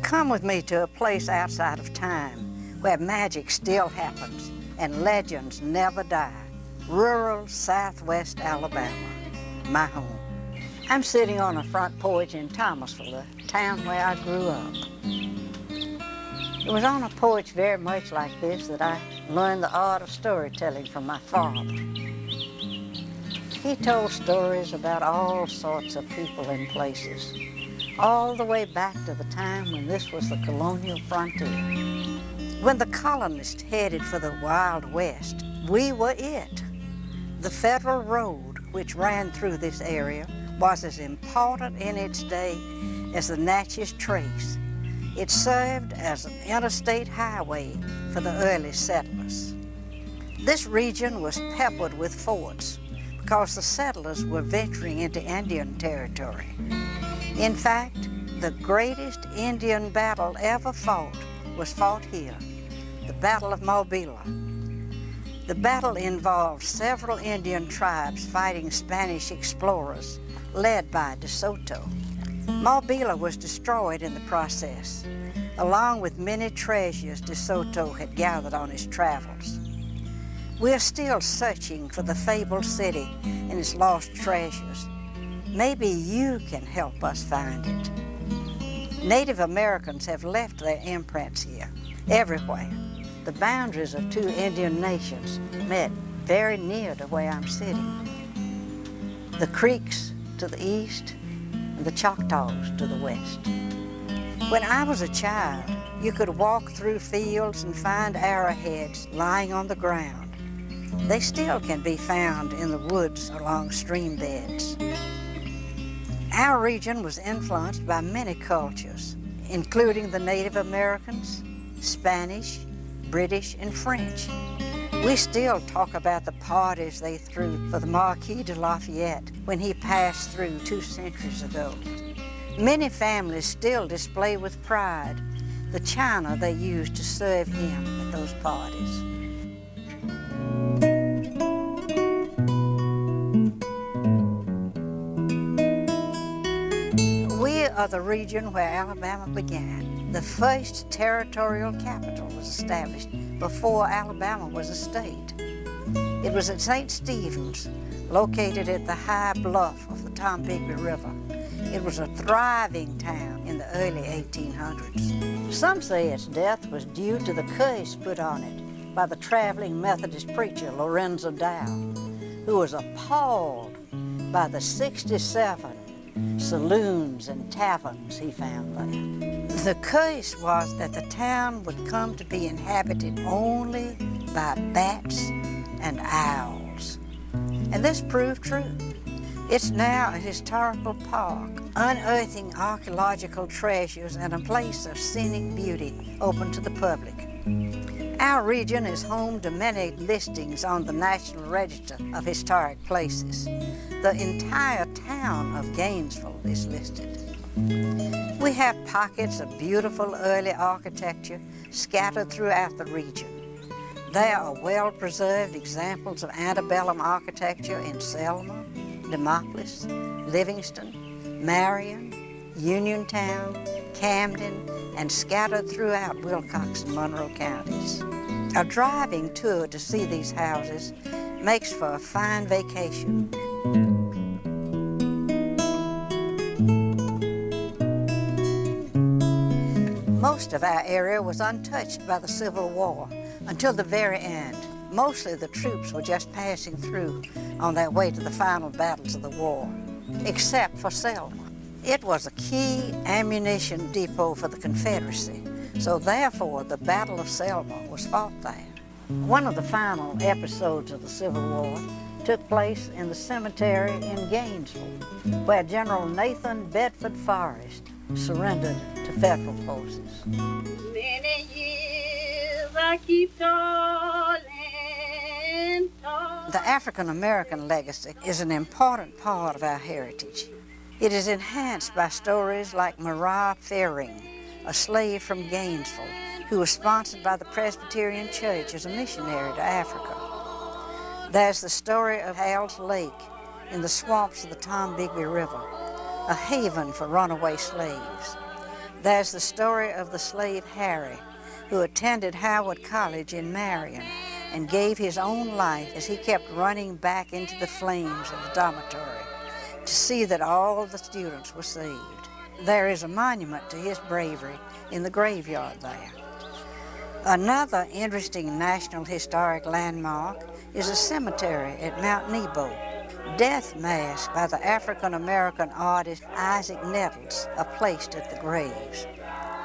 Come with me to a place outside of time where magic still happens and legends never die. Rural Southwest Alabama, my home. I'm sitting on a front porch in Thomasville, the town where I grew up. It was on a porch very much like this that I learned the art of storytelling from my father. He told stories about all sorts of people and places, all the way back to the time when this was the colonial frontier. When the colonists headed for the Wild West, we were it. The federal road which ran through this area was as important in its day as the Natchez Trace. It served as an interstate highway for the early settlers. This region was peppered with forts because the settlers were venturing into Indian territory. In fact, the greatest Indian battle ever fought was fought here, the Battle of Mobile. The battle involved several Indian tribes fighting Spanish explorers led by De Soto. Mobile was destroyed in the process, along with many treasures De Soto had gathered on his travels. We're still searching for the fabled city and its lost treasures. Maybe you can help us find it. Native Americans have left their imprints here, everywhere. The boundaries of two Indian nations met very near to where I'm sitting. The Creeks to the east and the Choctaws to the west. When I was a child, you could walk through fields and find arrowheads lying on the ground. They still can be found in the woods along stream beds. Our region was influenced by many cultures, including the Native Americans, Spanish, British, and French. We still talk about the parties they threw for the Marquis de Lafayette when he passed through 2 centuries ago. Many families still display with pride the china they used to serve him at those parties. We are the region where Alabama began. The first territorial capital was established before Alabama was a state. It was at St. Stephen's, located at the high bluff of the Tombigbee River. It was a thriving town in the early 1800s. Some say its death was due to the curse put on it by the traveling Methodist preacher Lorenzo Dow, who was appalled by the 67 saloons and taverns he found there. The curse was that the town would come to be inhabited only by bats and owls. And this proved true. It's now a historical park, unearthing archaeological treasures and a place of scenic beauty open to the public. Our region is home to many listings on the National Register of Historic Places. The entire town of Gainesville is listed. We have pockets of beautiful early architecture scattered throughout the region. There are well-preserved examples of antebellum architecture in Selma, Demopolis, Livingston, Marion, Uniontown, Camden, and scattered throughout Wilcox and Monroe counties. A driving tour to see these houses makes for a fine vacation. Most of our area was untouched by the Civil War until the very end. Mostly the troops were just passing through on their way to the final battles of the war, except for Selma. It was a key ammunition depot for the Confederacy, so therefore the Battle of Selma was fought there. One of the final episodes of the Civil War took place in the cemetery in Gainesville, where General Nathan Bedford Forrest surrendered to federal forces. Many years I keep toiling. The African-American legacy is an important part of our heritage. It is enhanced by stories like Maria Fearing, a slave from Gainesville, who was sponsored by the Presbyterian Church as a missionary to Africa. There's the story of Hell's Lake in the swamps of the Tombigbee River, a haven for runaway slaves. There's the story of the slave Harry, who attended Howard College in Marion and gave his own life as he kept running back into the flames of the dormitory to see that all the students were saved. There is a monument to his bravery in the graveyard there. Another interesting National Historic Landmark is a cemetery at Mount Nebo. Death masks by the African-American artist Isaac Nettles are placed at the graves.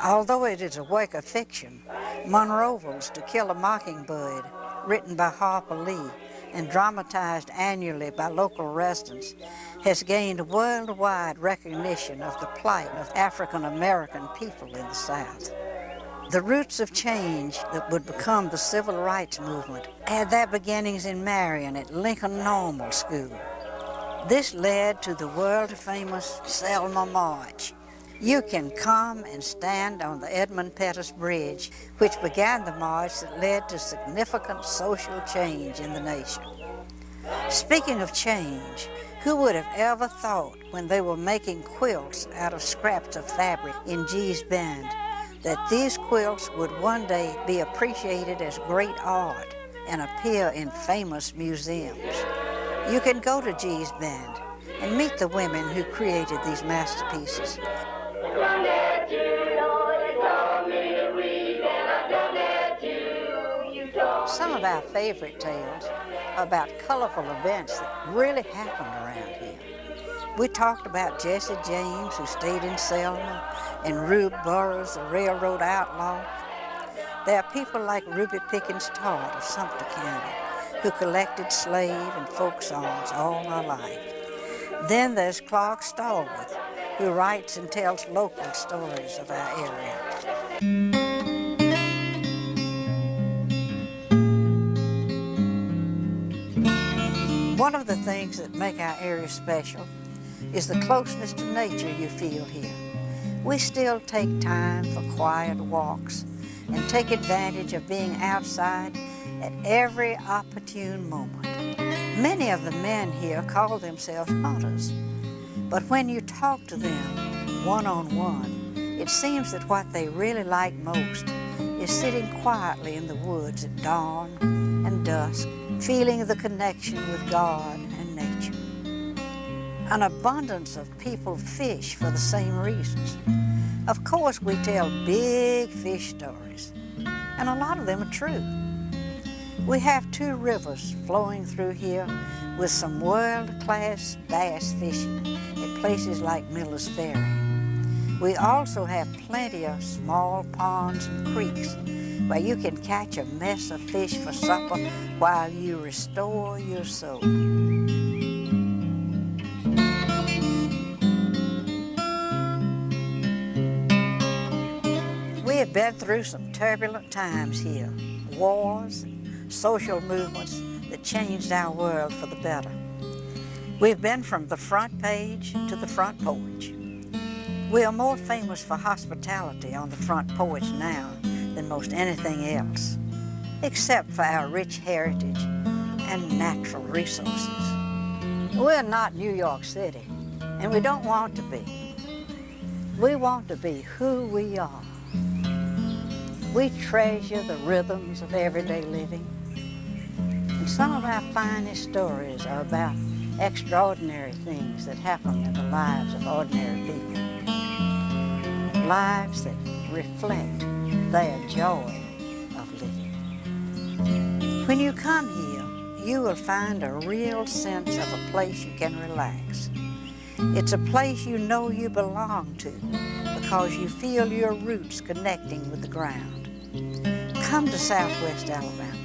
Although it is a work of fiction, Monroeville's To Kill a Mockingbird, written by Harper Lee and dramatized annually by local residents, has gained worldwide recognition of the plight of African-American people in the South. The roots of change that would become the Civil Rights Movement had their beginnings in Marion at Lincoln Normal School. This led to the world-famous Selma March. You can come and stand on the Edmund Pettus Bridge, which began the march that led to significant social change in the nation. Speaking of change, who would have ever thought when they were making quilts out of scraps of fabric in Gee's Bend that these quilts would one day be appreciated as great art and appear in famous museums? You can go to Gee's Bend and meet the women who created these masterpieces. Some of our favorite tales are about colorful events that really happened around here. We talked about Jesse James, who stayed in Selma, and Rube Burroughs, the railroad outlaw. There are people like Ruby Pickens Todd of Sumter County, who collected slave and folk songs all her life. Then there's Clark Stallworth, who writes and tells local stories of our area. One of the things that make our area special is the closeness to nature you feel here. We still take time for quiet walks and take advantage of being outside at every opportune moment. Many of the men here call themselves hunters, but when you talk to them one-on-one, it seems that what they really like most is sitting quietly in the woods at dawn and dusk, feeling the connection with God and nature. An abundance of people fish for the same reasons. Of course, we tell big fish stories, and a lot of them are true. We have 2 rivers flowing through here with some world-class bass fishing at places like Miller's Ferry. We also have plenty of small ponds and creeks where you can catch a mess of fish for supper while you restore your soul. We have been through some turbulent times here, wars, social movements that changed our world for the better. We've been from the front page to the front porch. We are more famous for hospitality on the front porch now than most anything else, except for our rich heritage and natural resources. We're not New York City, and we don't want to be. We want to be who we are. We treasure the rhythms of everyday living, and some of our finest stories are about extraordinary things that happen in the lives of ordinary people, lives that reflect their joy of living. When you come here, you will find a real sense of a place you can relax. It's a place you know you belong to because you feel your roots connecting with the ground. Come to Southwest Alabama.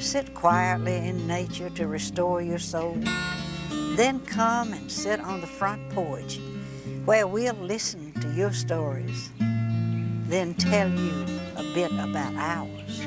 Sit quietly in nature to restore your soul. Then come and sit on the front porch where we'll listen to your stories, then tell you a bit about ours.